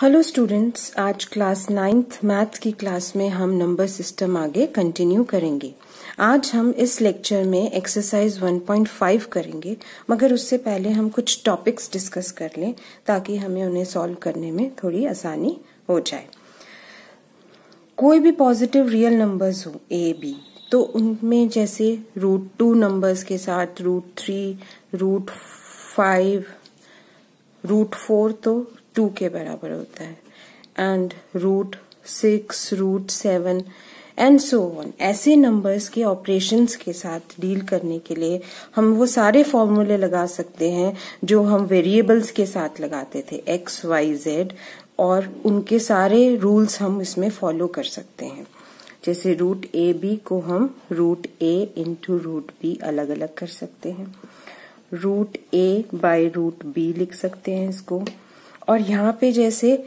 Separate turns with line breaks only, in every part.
Hello students, आज class 9th maths की class में हम नंबर सिस्टम आगे कंटिन्यू करेंगे। आज हम इस लेक्चर में एक्सरसाइज 1.5 करेंगे, मगर उससे पहले हम कुछ टॉपिक्स डिस्कस कर लें ताकि हमें उन्हें सॉल्व करने में थोड़ी आसानी हो जाए। कोई भी पॉजिटिव रियल नंबर्स हो ए बी, तो उनमें जैसे √2 नंबर्स के साथ √3, √5, √4 तो 2 के बराबर होता है, एंड √6, √7 एंड सो ऑन। ऐसे नंबर्स के ऑपरेशंस के साथ डील करने के लिए हम वो सारे फॉर्मूले लगा सकते हैं जो हम वेरिएबल्स के साथ लगाते थे, x, y, z, और उनके सारे रूल्स हम इसमें फॉलो कर सकते हैं। जैसे √ab को हम √a इंटू √b अलग अलग कर सकते हैं, √a/√b लिख सकते हैं इसको। और यहाँ पे जैसे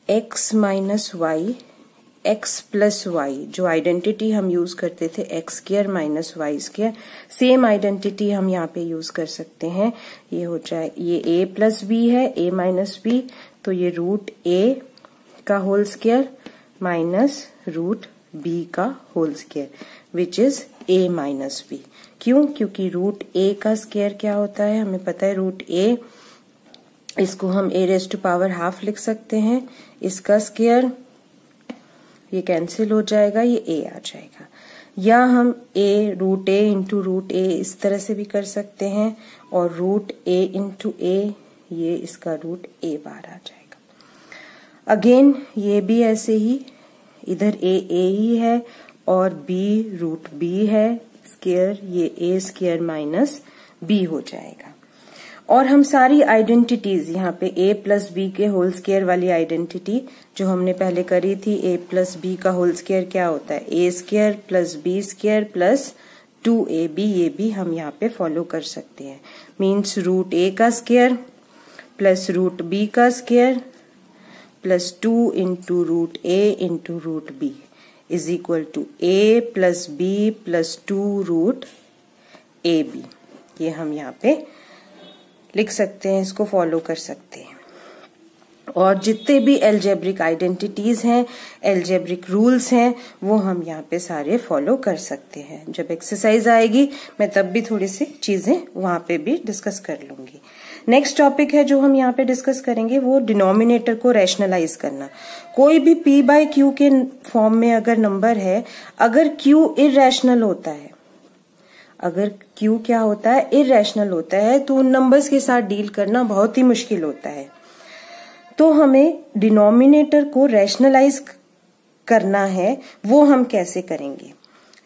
x minus Y, x plus Y, जो आइडेंटिटी हम यूज करते थे x² minus y², same identity हम यहाँ पे यूज कर सकते हैं। ये हो जाए, ये a प्लस b है, a माइनस b, तो ये √a का होल स्क्वायर माइनस √b का whole square, which is a minus b। क्यों? क्योंकि √a का स्क्वायर क्या होता है, हमें पता है √a, इसको हम a⁻½ लिख सकते हैं, इसका स्क्वायर, ये कैंसिल हो जाएगा, ये a आ जाएगा। या हम √a इंटू √a इस तरह से भी कर सकते हैं, और √a इंटू a, ये इसका √a बार आ जाएगा। अगेन ये भी ऐसे ही, इधर a ही है और b √b है स्क्वायर, ये a² माइनस b हो जाएगा। और हम सारी आइडेंटिटीज यहाँ पे a प्लस बी के होल स्क्वायर वाली आइडेंटिटी जो हमने पहले करी थी, a प्लस बी का होल स्क्वायर क्या होता है, a² plus b² plus 2ab, ये भी हम यहाँ पे फॉलो कर सकते हैं। मीन्स √a का स्क्वायर प्लस √b का square plus 2 into √a into √b is equal to a plus b plus 2 √ab। ये हम यहाँ पे लिख सकते हैं, इसको फॉलो कर सकते हैं। और जितने भी एल्जेब्रिक आइडेंटिटीज हैं, एल्जेब्रिक रूल्स हैं, वो हम यहाँ पे सारे फॉलो कर सकते हैं। जब एक्सरसाइज आएगी मैं तब भी थोड़ी सी चीजें वहां पे भी डिस्कस कर लूंगी। नेक्स्ट टॉपिक है जो हम यहाँ पे डिस्कस करेंगे, वो डिनोमिनेटर को रैशनलाइज करना। कोई भी p/q के फॉर्म में अगर नंबर है, अगर q इररेशनल होता है, अगर q क्या होता है, इररेशनल होता है, तो उन नंबर्स के साथ डील करना बहुत ही मुश्किल होता है। तो हमें डिनोमिनेटर को रैशनलाइज करना है, वो हम कैसे करेंगे?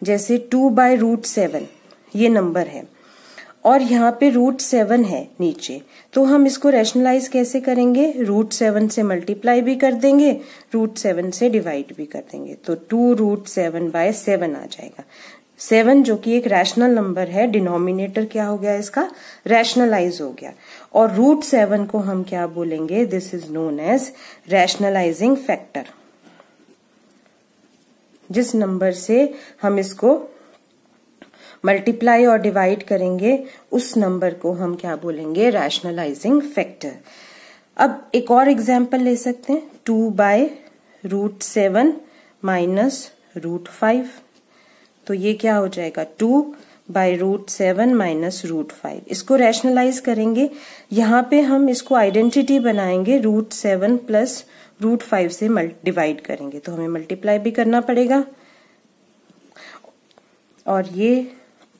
जैसे 2/√7 ये नंबर है और यहाँ पे √7 है नीचे, तो हम इसको रैशनलाइज कैसे करेंगे? √7 से मल्टीप्लाई भी कर देंगे, √7 से डिवाइड भी कर देंगे, तो 2√7/7 आ जाएगा। 7 जो कि एक रैशनल नंबर है, डिनोमिनेटर क्या हो गया इसका, रैशनलाइज हो गया। और √7 को हम क्या बोलेंगे? This is known as rationalising factor. जिस नंबर से हम इसको मल्टीप्लाई और डिवाइड करेंगे, उस नंबर को हम क्या बोलेंगे? Rationalising factor. अब एक और एग्जाम्पल ले सकते हैं, 2/√7 माइनस √5, तो ये क्या हो जाएगा? 2/√7 माइनस √5। इसको रैशनलाइज करेंगे, यहाँ पे हम इसको आइडेंटिटी बनाएंगे, √7 प्लस √5 से डिवाइड करेंगे, तो हमें मल्टीप्लाई भी करना पड़ेगा। और ये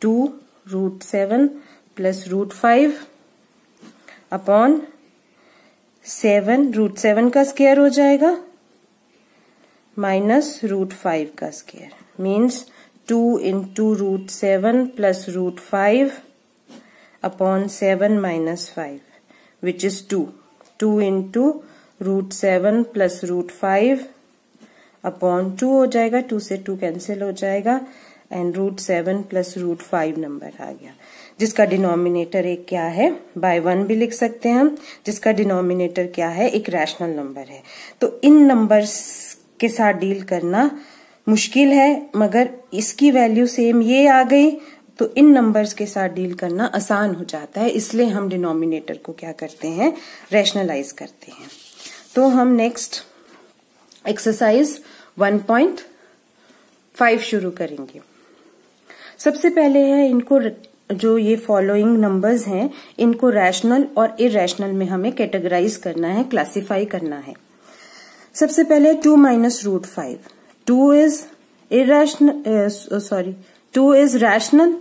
2√7 प्लस √5 अपॉन 7, √7 का स्क्वायर हो जाएगा माइनस √5 का square, means 2 into √7 plus √5 upon 7 minus 5, which is 2। 2 into √7 plus √5 upon 2 हो जाएगा, 2 से 2 कैंसिल हो जाएगा, एंड √7 प्लस √5 नंबर आ गया, जिसका डिनोमिनेटर एक क्या है, बाय 1 भी लिख सकते हैं हम, जिसका डिनोमिनेटर क्या है, एक रैशनल नंबर है। तो इन नंबर्स के साथ डील करना मुश्किल है, मगर इसकी वैल्यू सेम ये आ गई तो इन नंबर्स के साथ डील करना आसान हो जाता है, इसलिए हम डिनोमिनेटर को क्या करते हैं, रैशनलाइज करते हैं। तो हम नेक्स्ट एक्सरसाइज 1.5 शुरू करेंगे। सबसे पहले है इनको, जो ये फॉलोइंग नंबर्स हैं इनको रैशनल और इरेशनल में हमें कैटेगराइज करना है, क्लासिफाई करना है। सबसे पहले 2 minus root 5। 2 is irrational, 2 is rational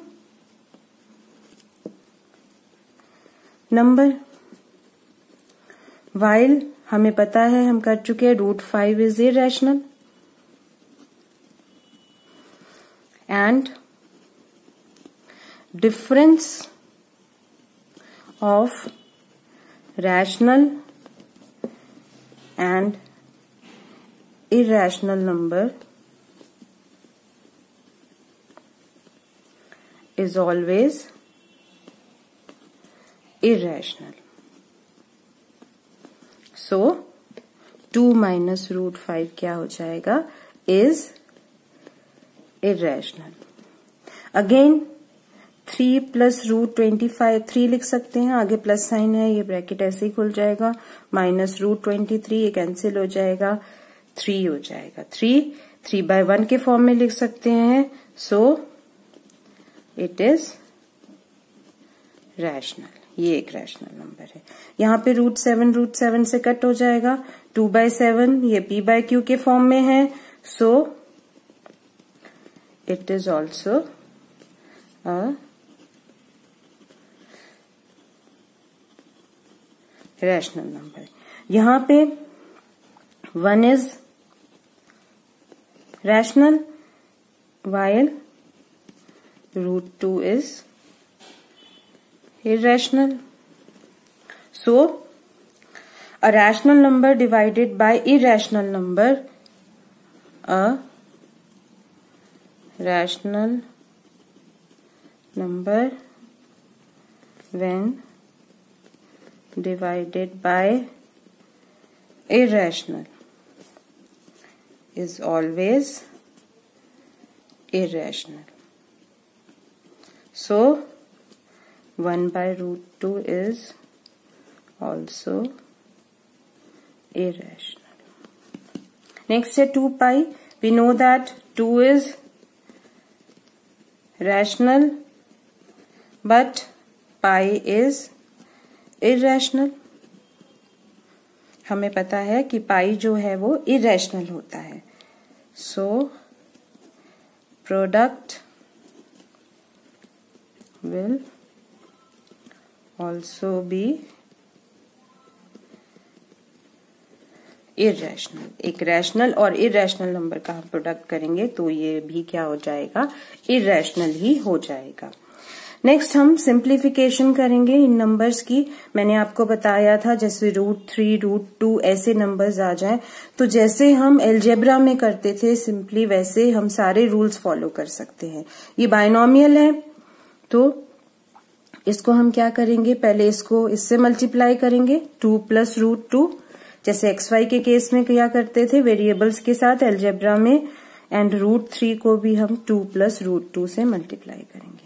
number, while हमें पता है, हम कर चुके हैं, root 5 is irrational and difference of rational and irrational number is always irrational. So 2 minus root 5 क्या हो जाएगा, is irrational. Again 3 plus root 25, 3 लिख सकते हैं, आगे प्लस साइन है, ये ब्रैकेट ऐसे ही खुल जाएगा, माइनस रूट 23 ये कैंसिल हो जाएगा, 3 हो जाएगा। 3 बाय 1 के फॉर्म में लिख सकते हैं, सो इट इज रैशनल। ये एक रैशनल नंबर है। यहाँ पे रूट 7 से कट हो जाएगा, 2 बाय 7 ये p बाय q के फॉर्म में है, so it is also a rational number. यहां पे 1 is rational while root 2 is irrational. So a rational number divided by irrational number, a rational number when divided by irrational is always irrational. So 1 by root 2 is also irrational. Next है 2 pi. We know that 2 is rational but pi is irrational. हमें पता है कि pi जो है वो irrational होता है, so product will also be irrational. एक रैशनल और इरेशनल नंबर का हम प्रोडक्ट करेंगे तो ये भी क्या हो जाएगा, irrational ही हो जाएगा। नेक्स्ट हम सिंप्लीफिकेशन करेंगे इन नंबर्स की। मैंने आपको बताया था जैसे रूट 3, रूट 2 ऐसे नंबर्स आ जाएं तो जैसे हम अलजेब्रा में करते थे सिंपली वैसे हम सारे रूल्स फॉलो कर सकते हैं। ये बाइनोमियल है तो इसको हम क्या करेंगे, पहले इसको इससे मल्टीप्लाई करेंगे 2 प्लस रूट 2, जैसे XY के केस में क्या करते थे वेरिएबल्स के साथ अलजेब्रा में, एंड रूट 3 को भी हम 2 प्लस रूट 2 से मल्टीप्लाई करेंगे।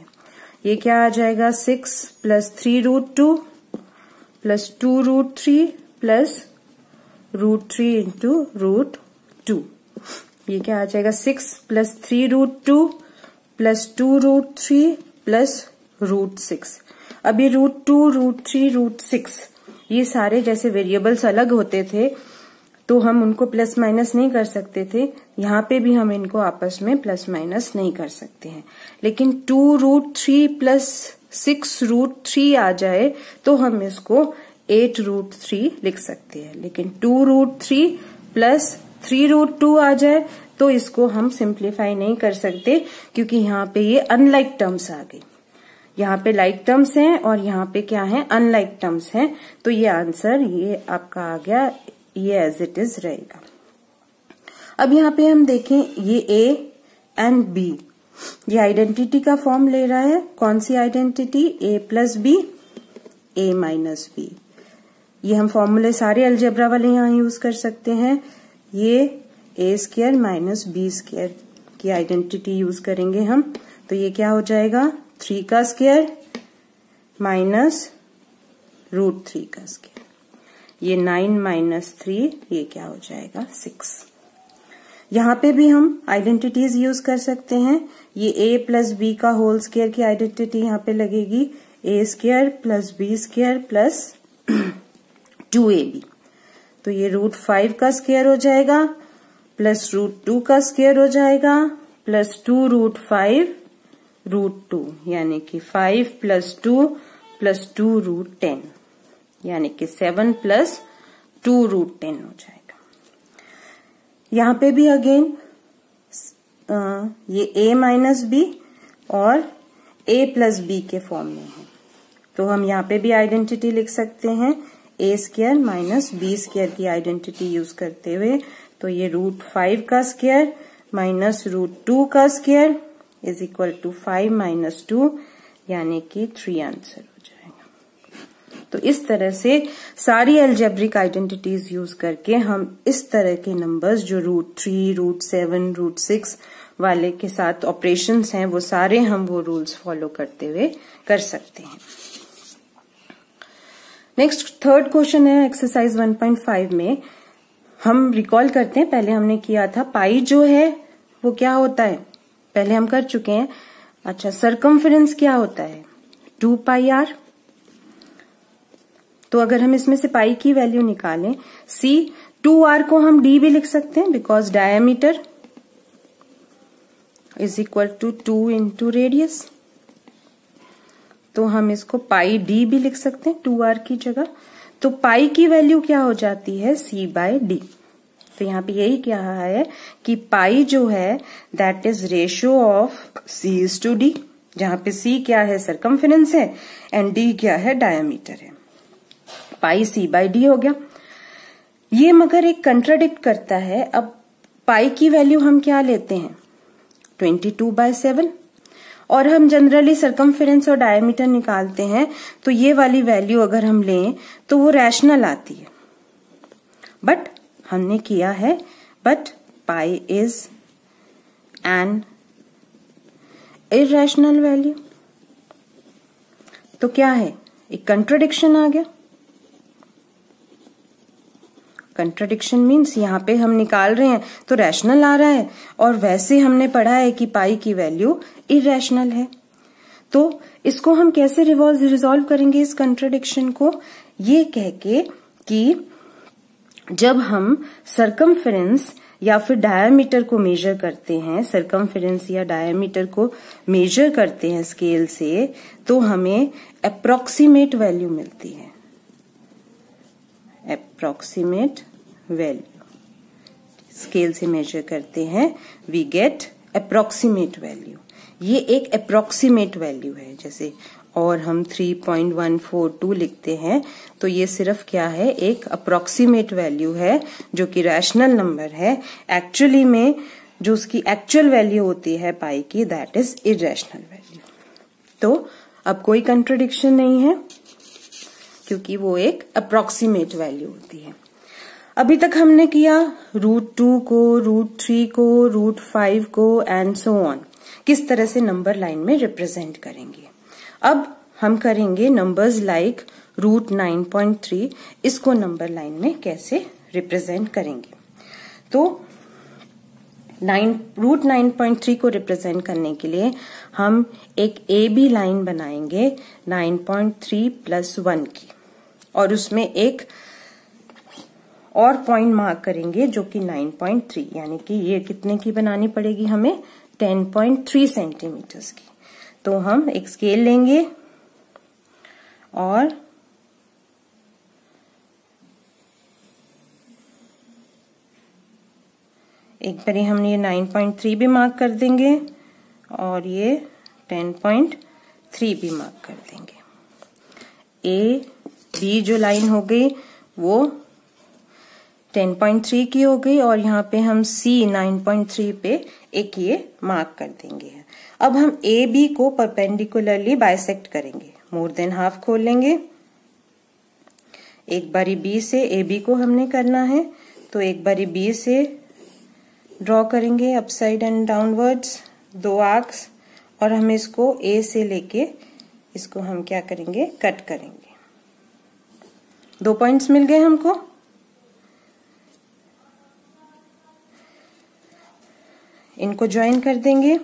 ये क्या आ जाएगा, 6 plus 3 root 2 plus 2 root 3 plus root 3 into root 2। ये क्या आ जाएगा, 6 plus 3 root 2 plus 2 root 3 plus root 6। अभी रूट 2, रूट 3, रूट 6 ये सारे जैसे वेरिएबल्स अलग होते थे तो हम उनको प्लस माइनस नहीं कर सकते थे, यहाँ पे भी हम इनको आपस में प्लस माइनस नहीं कर सकते हैं। लेकिन 2 रूट 3 प्लस 6 रूट 3 आ जाए तो हम इसको 8 रूट 3 लिख सकते हैं। लेकिन 2 रूट 3 प्लस 3 रूट 2 आ जाए तो इसको हम सिंप्लीफाई नहीं कर सकते क्योंकि यहाँ पे ये अनलाइक टर्म्स आ गई। यहाँ पे लाइक टर्म्स हैं और यहाँ पे क्या है, अनलाइक टर्म्स हैं। तो ये आंसर ये आपका आ गया, ये एज इट इज रहेगा। अब यहाँ पे हम देखें ये A एंड B, ये आइडेंटिटी का फॉर्म ले रहा है। कौन सी identity, A plus B, A minus B। ये हम फॉर्मूले सारे अलजेब्रा वाले यहाँ यूज कर सकते हैं। ये A square minus B square की आइडेंटिटी यूज करेंगे हम, तो ये क्या हो जाएगा, 3 का स्क्वायर माइनस रूट 3 का स्क्वायर। ये 9 माइनस 3 ये क्या हो जाएगा 6। यहाँ पे भी हम आइडेंटिटीज यूज कर सकते हैं। ये a प्लस बी का होल स्क्वायर की आइडेंटिटी यहाँ पे लगेगी a square plus B square plus 2ab। तो ये √5 का स्क्वायर हो जाएगा प्लस √2 का स्क्वायर हो जाएगा प्लस 2√5 √2 यानी कि 5 प्लस 2 प्लस 2√10 यानी कि 7 प्लस 2√10 हो जाएगा। यहाँ पे भी अगेन ये a माइनस बी और a प्लस बी के फॉर्म में है, तो हम यहाँ पे भी आइडेंटिटी लिख सकते हैं a square minus B square की आइडेंटिटी यूज करते हुए। तो ये √5 का स्क्वायर माइनस √2 का square is equal to 5 minus 2 यानी कि 3 आंसर हो जाएगा। तो इस तरह से सारी अलजेब्रिक आइडेंटिटीज यूज करके हम इस तरह के नंबर्स जो √3, √7, √6 वाले के साथ ऑपरेशंस हैं वो सारे हम वो रूल्स फॉलो करते हुए कर सकते हैं। नेक्स्ट थर्ड क्वेश्चन है एक्सरसाइज 1.5 में। हम रिकॉल करते हैं, पहले हमने किया था पाई जो है वो क्या होता है, पहले हम कर चुके हैं। अच्छा, सरकमफेरेंस क्या होता है 2 पाई आर। तो अगर हम इसमें से पाई की वैल्यू निकालें, सी 2r को हम d भी लिख सकते हैं because diameter is equal to 2 into radius. तो हम इसको पाई d भी लिख सकते हैं 2r की जगह। तो पाई की वैल्यू क्या हो जाती है c/d। तो यहाँ पे यही कहा है कि पाई जो है that is ratio of c is to d, जहां पे c क्या है सरकमफेरेंस है एंड d क्या है डायमीटर है। पाई c/d हो गया। ये मगर एक कंट्राडिक्ट करता है। अब पाई की वैल्यू हम क्या लेते हैं 22/7 और हम जनरली सरकमफेरेंस और डायमीटर निकालते हैं, तो ये वाली वैल्यू अगर हम लें तो वो रैशनल आती है। बट हमने किया है but pi is an irrational value. तो क्या है, एक कंट्राडिक्शन आ गया। कंट्राडिक्शन मीन्स यहाँ पे हम निकाल रहे हैं तो रैशनल आ रहा है और वैसे हमने पढ़ा है कि पाई की वैल्यू इररेशनल है। तो इसको हम कैसे रिजॉल्व करेंगे इस कंट्राडिक्शन को, ये कह के कि जब हम सरकमफेरेंस या फिर डायमीटर को मेजर करते हैं, सरकमफेरेंस या डायमीटर को मेजर करते हैं स्केल से, तो हमें अप्रोक्सीमेट वैल्यू मिलती है। अप्रोक्सीमेट वैल्यू स्केल से मेजर करते हैं, वी गेट अप्रोक्सीमेट वैल्यू। ये एक अप्रोक्सीमेट वैल्यू है। जैसे और हम 3.142 लिखते हैं तो ये सिर्फ क्या है, एक अप्रोक्सीमेट वैल्यू है जो कि रैशनल नंबर है। एक्चुअली में जो उसकी एक्चुअल वैल्यू होती है पाई की दैट इज इररेशनल वैल्यू। तो अब कोई कंट्राडिक्शन नहीं है क्योंकि वो एक अप्रोक्सीमेट वैल्यू होती है। अभी तक हमने किया √2 को, √3 को, √5 को एंड सो ऑन, किस तरह से नंबर लाइन में रिप्रेजेंट करेंगे। अब हम करेंगे नंबर्स लाइक √9.3, इसको नंबर लाइन में कैसे रिप्रेजेंट करेंगे। तो √9.3 को रिप्रेजेंट करने के लिए हम एक AB लाइन बनाएंगे 9.3 + 1 की, और उसमें एक और पॉइंट मार्क करेंगे जो कि 9.3, यानी कि ये कितने की बनानी पड़ेगी हमें 10.3 सेंटीमीटर्स की। तो हम एक स्केल लेंगे और एक बारी हमने ये 9.3 भी मार्क कर देंगे और ये 10.3 भी मार्क कर देंगे। ए बी जो लाइन हो गई वो 10.3 की हो गई और यहाँ पे हम C 9.3 पे एक ये मार्क कर देंगे। अब हम ए बी को परपेंडिकुलरली बाइसेक्ट करेंगे, मोर देन हाफ खोल लेंगे। एक बारी बी से ए बी को हमने करना है, तो एक बारी बी से ड्रॉ करेंगे अपसाइड एंड डाउनवर्ड्स 2 आर्क्स, और हम इसको ए से लेके इसको हम क्या करेंगे, कट करेंगे। 2 पॉइंट्स मिल गए हमको। इनको ज्वाइन कर देंगे।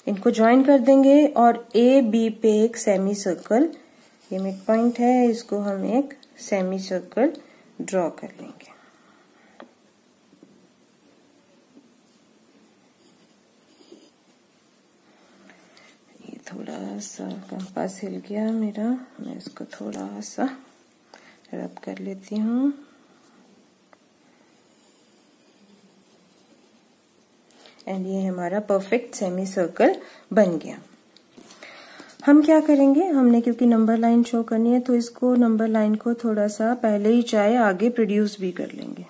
इनको ज्वाइन कर देंगे और ए बी पे एक सेमी सर्कल, ये मिड पॉइंट है, इसको हम एक सेमी सर्कल ड्रॉ कर लेंगे। ये थोड़ा सा कंपास हिल गया मेरा, मैं इसको थोड़ा सा रब कर लेती हूँ। एंड ये हमारा परफेक्ट सेमी सर्कल बन गया। हम क्या करेंगे, हमने क्योंकि नंबर लाइन शो करनी है तो इसको नंबर लाइन को थोड़ा सा पहले ही चाहे आगे प्रोड्यूस भी कर लेंगे।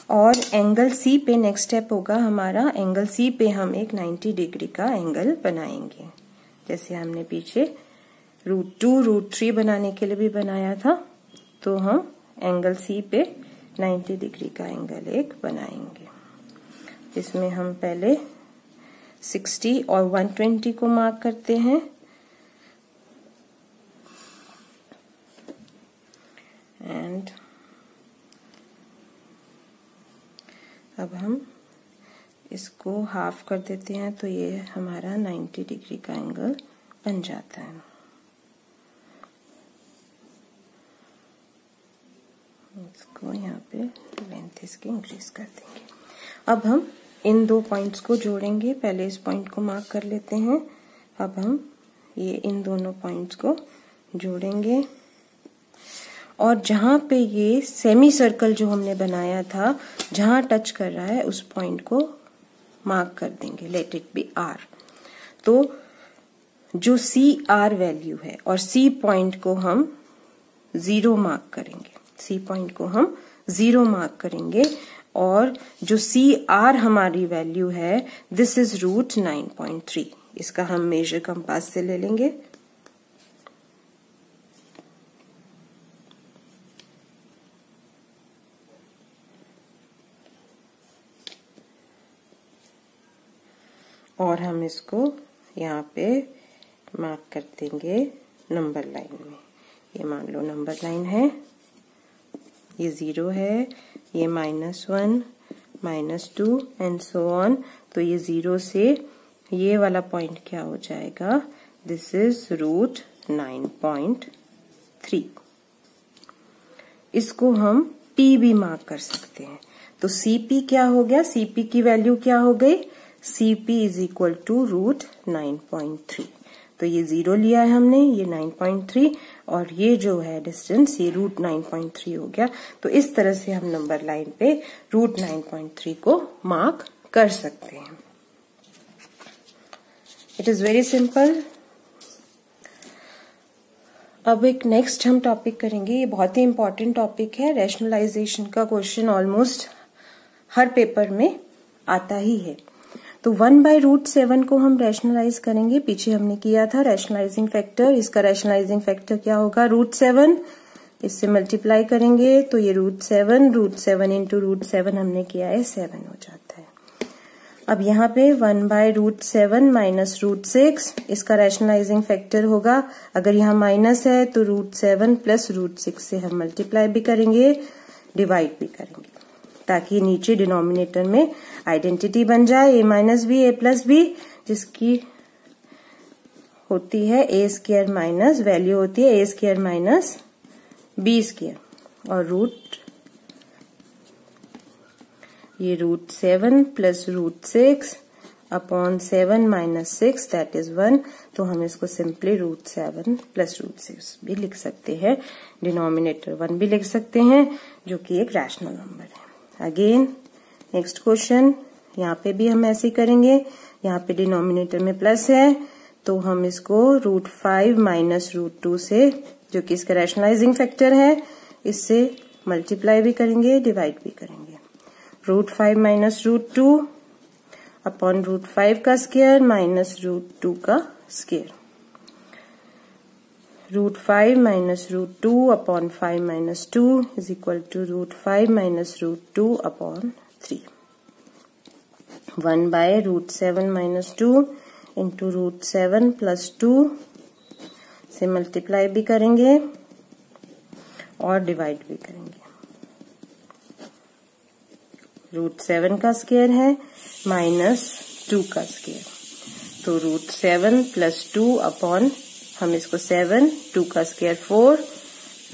और एंगल सी पे नेक्स्ट स्टेप होगा हमारा, एंगल सी पे हम एक 90 डिग्री का एंगल बनाएंगे, जैसे हमने पीछे √2 √3 बनाने के लिए भी बनाया था। तो हम एंगल सी पे 90 डिग्री का एंगल एक बनाएंगे। इसमें हम पहले 60 और 120 को मार्क करते हैं। एंड अब हम इसको हाफ कर देते हैं तो ये हमारा 90 डिग्री का एंगल बन जाता है। इसको यहाँ पे लेंथ इसकी इंक्रीज कर देंगे। अब हम इन 2 पॉइंट्स को जोड़ेंगे। पहले इस पॉइंट को मार्क कर लेते हैं। अब हम ये इन दोनों पॉइंट्स को जोड़ेंगे और जहां पे ये सेमी सर्कल जो हमने बनाया था, जहां टच कर रहा है उस पॉइंट को मार्क कर देंगे, लेट इट बी R। तो जो CR वैल्यू है और C पॉइंट को हम 0 मार्क करेंगे, C पॉइंट को हम 0 मार्क करेंगे और जो CR हमारी वैल्यू है, दिस इज √9.3। इसका हम मेजर कंपास से ले लेंगे। और हम इसको यहाँ पे मार्क कर देंगे नंबर लाइन में। ये मान लो नंबर लाइन है, ये 0 है, ये -1 -2 एंड सो ऑन। तो ये 0 से ये वाला पॉइंट क्या हो जाएगा, दिस इज √9.3। इसको हम P भी मार्क कर सकते हैं। तो CP क्या हो गया, CP की वैल्यू क्या हो गई, CP इज इक्वल टू √9.3। तो ये 0 लिया है हमने, ये 9.3 और ये जो है डिस्टेंस ये √9.3 हो गया। तो इस तरह से हम नंबर लाइन पे √9.3 को मार्क कर सकते हैं। It is very simple. अब एक नेक्स्ट हम टॉपिक करेंगे, ये बहुत ही इंपॉर्टेंट टॉपिक है। रैशनलाइजेशन का क्वेश्चन ऑलमोस्ट हर पेपर में आता ही है। तो 1/√7 को हम रैशनलाइज करेंगे। पीछे हमने किया था रैशनलाइजिंग फैक्टर, इसका रैशनलाइजिंग फैक्टर क्या होगा, √7। इससे मल्टीप्लाई करेंगे तो ये √7 इंटू √7 हमने किया है 7 हो जाता है। अब यहाँ पे 1/√7 माइनस √6, इसका रैशनलाइजिंग फैक्टर होगा। अगर यहाँ माइनस है तो √7 प्लस √6 से हम मल्टीप्लाई भी करेंगे, डिवाइड भी करेंगे, ताकि नीचे डिनोमिनेटर में आइडेंटिटी बन जाए, a minus b a plus b, जिसकी होती है a² माइनस वैल्यू होती है a² माइनस b², और ये √7 plus √6 upon 7 minus 6 that is 1। तो हम इसको सिंपली √7 प्लस √6 भी लिख सकते हैं, डिनोमिनेटर 1 भी लिख सकते हैं, जो कि एक रैशनल नंबर है। अगेन नेक्स्ट क्वेश्चन, यहाँ पे भी हम ऐसे करेंगे। यहाँ पे डिनोमिनेटर में प्लस है तो हम इसको √5 माइनस √2 से, जो कि इसका रैशनलाइजिंग फैक्टर है, इससे मल्टीप्लाई भी करेंगे, डिवाइड भी करेंगे। √5 माइनस √2 अपॉन √5 का स्क्वायर माइनस √2 का square. √5 minus √2 upon 5 minus 2 is equal to √5 minus √2 upon 3। 1 by √7 minus 2 into √7 plus 2 से मल्टीप्लाई भी करेंगे और डिवाइड भी करेंगे। √7 का स्क्वायर है माइनस 2 का स्क्वायर, तो √7 प्लस 2 अपॉन, हम इसको 7, 2 का square 4,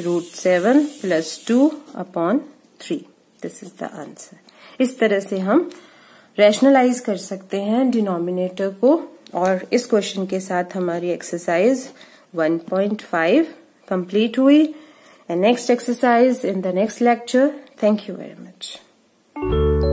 √7 plus 2 upon 3। This is the answer. इस तरह से हम रैशनलाइज कर सकते हैं डिनोमिनेटर को। और इस क्वेश्चन के साथ हमारी एक्सरसाइज 1.5 कंप्लीट हुई। And next exercise in the next lecture. Thank you very much.